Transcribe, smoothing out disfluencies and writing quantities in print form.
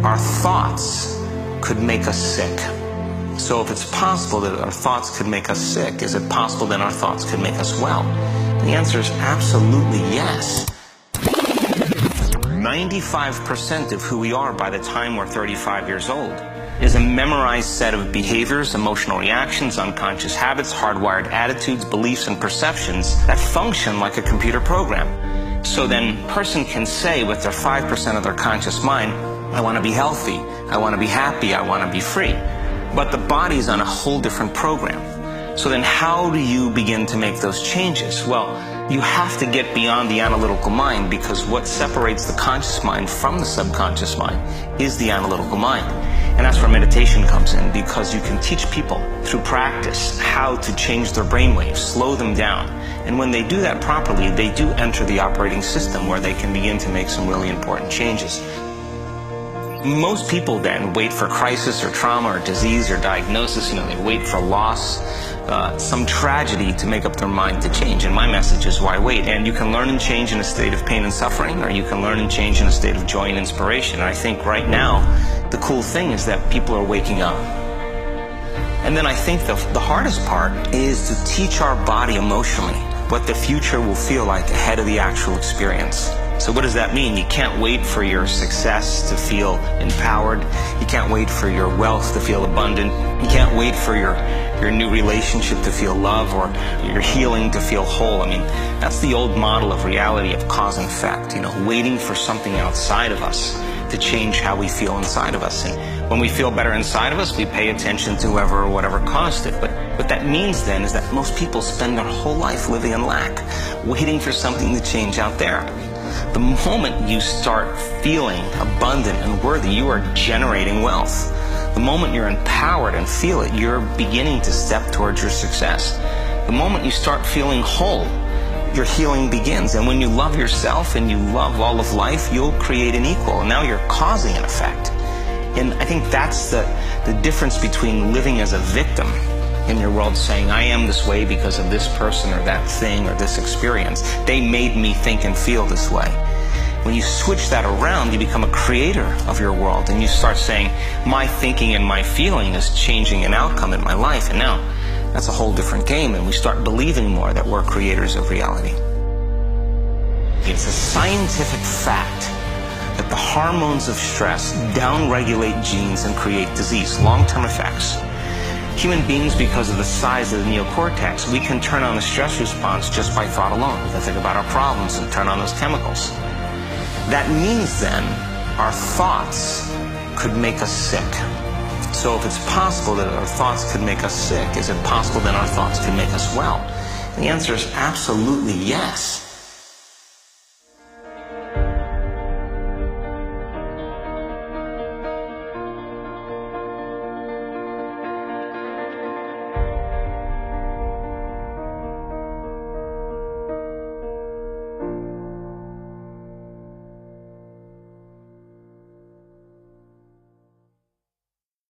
our thoughts could make us sick. So if it's possible that our thoughts could make us sick, is it possible then our thoughts could make us well? And the answer is absolutely yes. 95% of who we are by the time we're 35 years old is a memorized set of behaviors, emotional reactions, unconscious habits, hardwired attitudes, beliefs, and perceptions that function like a computer program. So then a person can say with their 5% of their conscious mind, I want to be healthy, I want to be happy, I want to be free. But the body's on a whole different program. So then how do you begin to make those changes? Well, you have to get beyond the analytical mind, because what separates the conscious mind from the subconscious mind is the analytical mind. And that's where meditation comes in, because you can teach people through practice how to change their brainwaves, slow them down. And when they do that properly, they do enter the operating system where they can begin to make some really important changes. Most people then wait for crisis or trauma or disease or diagnosis. They wait for loss, some tragedy to make up their mind to change. And my message is, why wait? And you can learn and change in a state of pain and suffering, or you can learn and change in a state of joy and inspiration. And I think right now, the cool thing is that people are waking up. And then I think the hardest part is to teach our body emotionally what the future will feel like ahead of the actual experience. So what does that mean? You can't wait for your success to feel empowered. You can't wait for your wealth to feel abundant. You can't wait for your new relationship to feel love, or your healing to feel whole. I mean, that's the old model of reality, of cause and effect, waiting for something outside of us to change how we feel inside of us. And when we feel better inside of us, we pay attention to whoever or whatever caused it. But what that means then is that most people spend their whole life living in lack, waiting for something to change out there. The moment you start feeling abundant and worthy, you are generating wealth. The moment you're empowered and feel it, you're beginning to step towards your success. The moment you start feeling whole, your healing begins. And when you love yourself and you love all of life, you'll create an equal. And now you're causing an effect. And I think that's the difference between living as a victim in your world, saying, I am this way because of this person or that thing or this experience. They made me think and feel this way. When you switch that around, you become a creator of your world, and you start saying, my thinking and my feeling is changing an outcome in my life. And now that's a whole different game, and we start believing more that we're creators of reality. It's a scientific fact that the hormones of stress downregulate genes and create disease, long-term effects. Human beings, because of the size of the neocortex, we can turn on the stress response just by thought alone. We can think about our problems and turn on those chemicals. That means then our thoughts could make us sick. So if it's possible that our thoughts could make us sick, is it possible then our thoughts could make us well? And the answer is absolutely yes.